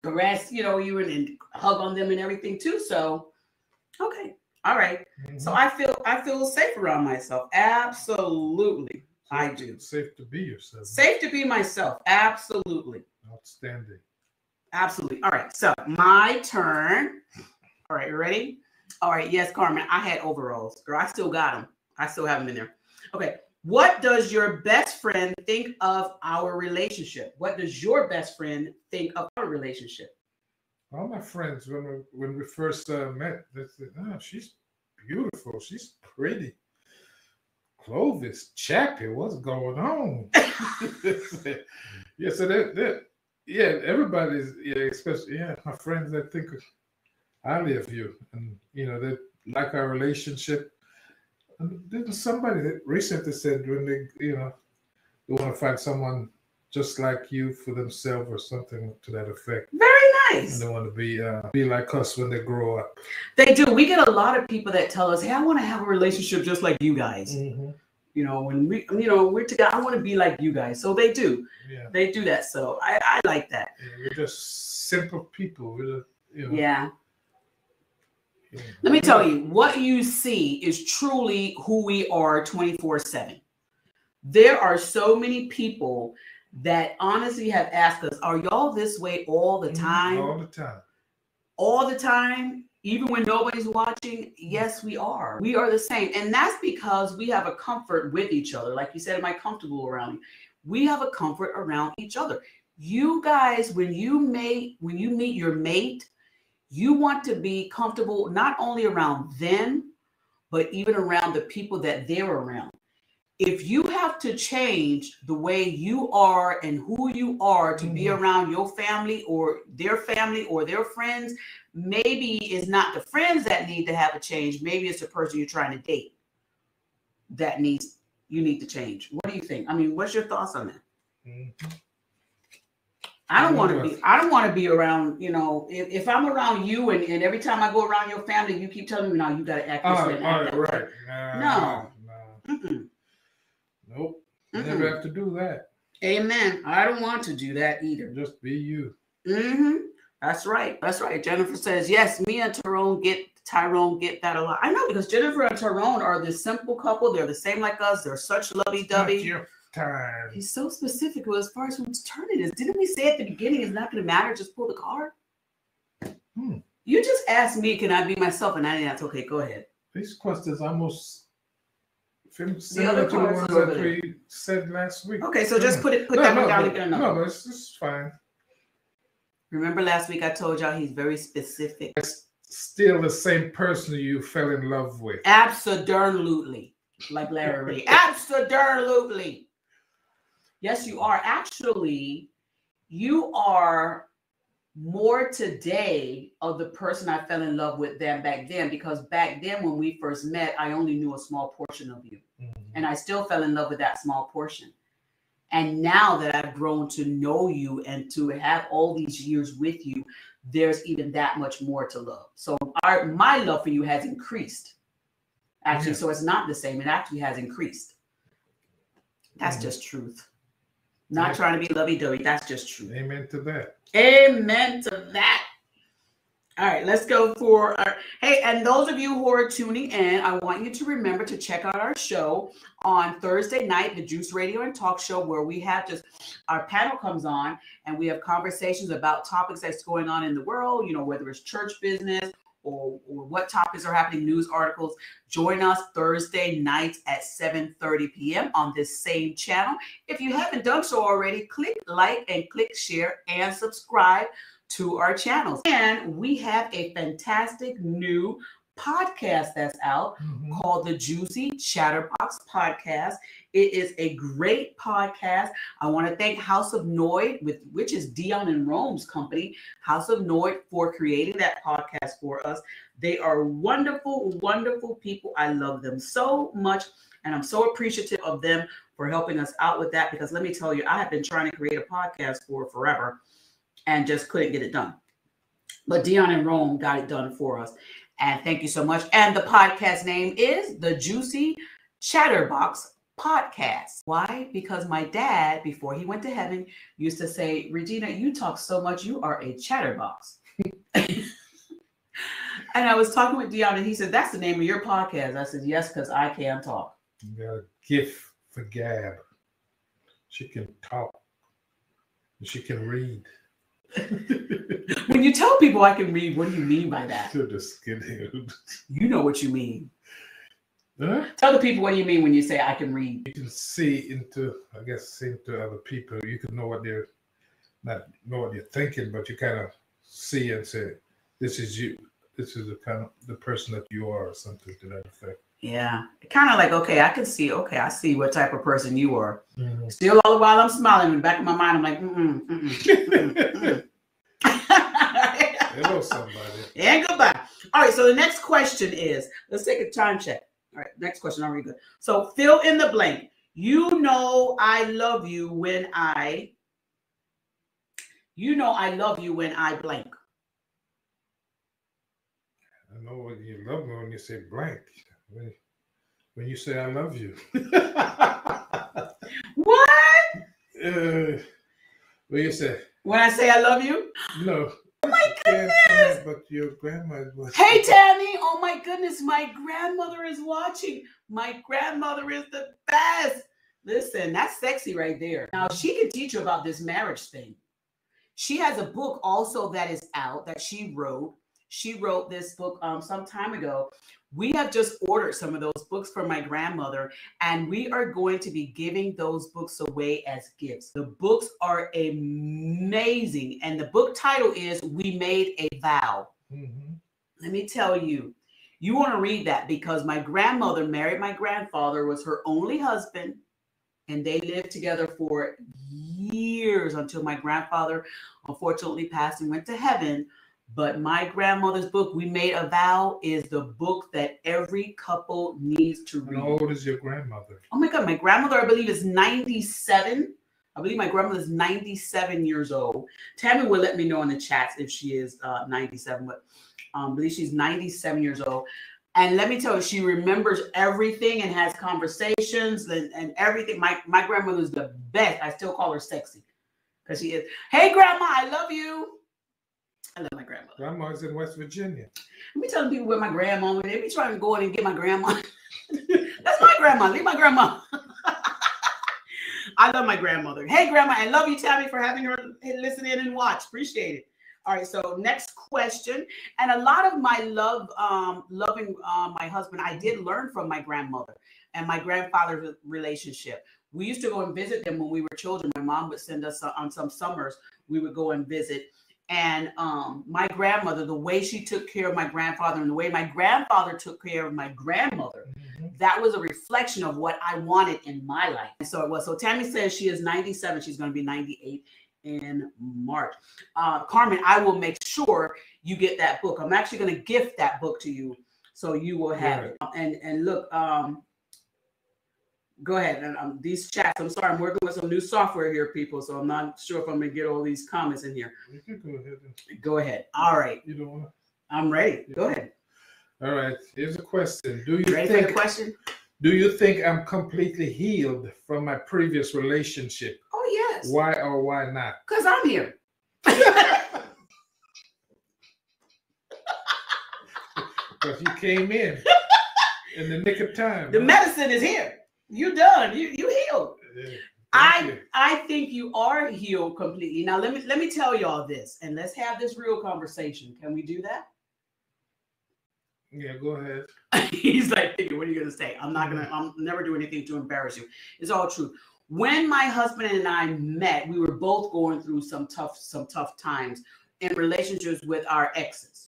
caress, you and hug on them and everything too. So, okay. All right. So I feel safe around myself. Absolutely. I do. Safe to be yourself. Safe to be myself. Absolutely. Outstanding. Absolutely. All right. So my turn. All right. You ready? All right. Yes, Carmen. I had overalls. Girl, I still got them. I still have them in there. Okay. What does your best friend think of our relationship? What does your best friend think of our relationship? All my friends, when we first met, they said, "Oh, she's beautiful. She's pretty. Clovis, Chappie, what's going on?" Yeah, so everybody's, especially, my friends that think highly of you, and they like our relationship. And there was somebody that recently said when they want to find someone just like you for themselves or something to that effect. Very nice. And they want to be like us when they grow up. They do. We get a lot of people that tell us, "Hey, I want to have a relationship just like you guys." Mm-hmm. When we're together, I want to be like you guys. So they do. Yeah. They do that. So I like that. Yeah, we're just simple people. Yeah. Let me tell you, what you see is truly who we are 24/7. There are so many people that honestly have asked us, "Are y'all this way all the time?" All the time. All the time, even when nobody's watching. Yes, we are. We are the same. And that's because we have a comfort with each other. Like you said, am I comfortable around you? We have a comfort around each other. You guys, when you meet your mate, you want to be comfortable not only around them, but even around the people that they're around. If you have to change the way you are and who you are to be around your family or their friends, maybe it's not the friends that need to have a change. Maybe it's the person you're trying to date that you need to change. What do you think? I mean, what's your thoughts on that? Mm-hmm. I don't want to be around, if I'm around you and every time I go around your family, you keep telling me, "No, you got to act this way and act that way." No. Nope. You never have to do that. Amen. I don't want to do that either. Just be you. That's right. That's right. Jennifer says, yes, me and Tyrone get that a lot. I know, because Jennifer and Tyrone are this simple couple. They're the same like us. They're such lovey-dovey. Not your time. He's so specific as far as whose turn it is. Didn't we say at the beginning it's not going to matter? Just pull the card. You just asked me, can I be myself? And that's okay. Go ahead. These questions almost similar to the ones that we said last week. Okay, so just put that one down again. No, but it's fine. Remember last week I told y'all he's very specific. It's still the same person you fell in love with. Absolutely. Like Larry Reed. Absolutely. Yes, you are. Actually, you are more today of the person I fell in love with than back then, because back then when we first met, I only knew a small portion of you. And I still fell in love with that small portion. And now that I've grown to know you and to have all these years with you, there's even that much more to love. So my love for you has increased. Actually, so it's not the same. It actually has increased. That's just truth. Not trying to be lovey-dovey. That's just truth. Amen to that. Amen to that. All right, let's go for our, hey, and those of you who are tuning in, I want you to remember to check out our show on Thursday night, the Juice Radio and Talk Show, where we have just, our panel comes on and we have conversations about topics that's going on in the world, whether it's church business or what topics are happening, news articles. Join us Thursday nights at 7:30 p.m. on this same channel. If you haven't done so already, click like and click share and subscribe to our channels. And we have a fantastic new podcast that's out called the Juicy Chatterbox Podcast. It is a great podcast. I want to thank House of Noid, which is Dion and Rome's company, House of Noid, for creating that podcast for us. They are wonderful, wonderful people. I love them so much, and I'm so appreciative of them for helping us out with that, because let me tell you, I have been trying to create a podcast for forever and just couldn't get it done. But Dion and Rome got it done for us. And thank you so much. And the podcast name is the Juicy Chatterbox podcast. Why? Because my dad, before he went to heaven, used to say, Regina, you talk so much, you are a chatterbox. And I was talking with Dion, and he said, that's the name of your podcast. I said, yes, because I can talk. You got a gift for gab. She can talk. She can read. When you tell people I can read, what do you mean by that? To the skinhead. You know what you mean. Huh? Tell the people what you mean when you say I can read. You can see into, I guess, see into other people. You can know what they're not know what you're thinking, but you kind of see and say, "This is you. This is the kind of the person that you are," or something to that effect. Yeah, kind of like, okay, I can see. Okay, I see what type of person you are. Mm-hmm. Still, all the while I'm smiling in the back of my mind, I'm like, Hello, somebody. And goodbye. All right, so the next question is, let's take a time check. All right, next question, already good. So fill in the blank. You know I love you when I love you when I blank. I know what you love me when you say blank. When you say I love you. What? When you say. When I say I love you? No. Oh my goodness. But your grandma is watching. Hey, Tammy. Oh my goodness. My grandmother is watching. My grandmother is the best. Listen, that's sexy right there. Now, she can teach you about this marriage thing. She has a book also that is out that she wrote. She wrote this book some time ago. We have just ordered some of those books for my grandmother, and we are going to be giving those books away as gifts. The books are amazing, and the book title is We Made a Vow. Mm-hmm. Let me tell you, you want to read that because my grandmother married my grandfather, was her only husband, and they lived together for years until my grandfather unfortunately passed and went to heaven. But my grandmother's book, We Made a Vow, is the book that every couple needs to read. How old is your grandmother? Oh my God, my grandmother, I believe, is 97. I believe my grandmother is 97 years old. Tammy will let me know in the chats if she is 97, but I believe she's 97 years old. And let me tell you, she remembers everything and has conversations and everything. My grandmother is the best. I still call her sexy because she is. Hey, Grandma, I love you. I love my grandmother. Grandma's in West Virginia. Let me tell people where my grandma went. They be trying to go in and get my grandma. That's my grandma. Leave my grandma. I love my grandmother. Hey, Grandma, I love you, Tammy, for having her listen in and watch. Appreciate it. All right, so next question. And a lot of my loving my husband, I did learn from my grandmother and my grandfather's relationship. We used to go and visit them when we were children. My mom would send us on some summers. We would go and visit. And my grandmother, the way she took care of my grandfather and the way my grandfather took care of my grandmother, that was a reflection of what I wanted in my life. And so it was. So Tammy says she is 97. She's going to be 98 in March. Carmen, I will make sure you get that book. I'm actually going to gift that book to you so you will have it. And look, go ahead. And these chats, I'm sorry, I'm working with some new software here, people, so I'm not sure if I'm going to get all these comments in here. You can go ahead. Go ahead. All right. You don't want to? I'm ready. Go ahead. All right. Here's a question. Do you ready think, for the question? Do you think I'm completely healed from my previous relationship? Oh, yes. Why or why not? Because I'm here. Because you came in the nick of time. The medicine is here. You done. You healed. I think you are healed completely. Now let me tell y'all this, and let's have this real conversation. Can we do that? Yeah, go ahead. He's like, what are you gonna say? I'm never do anything to embarrass you. It's all true. When my husband and I met, we were both going through some tough times in relationships with our exes.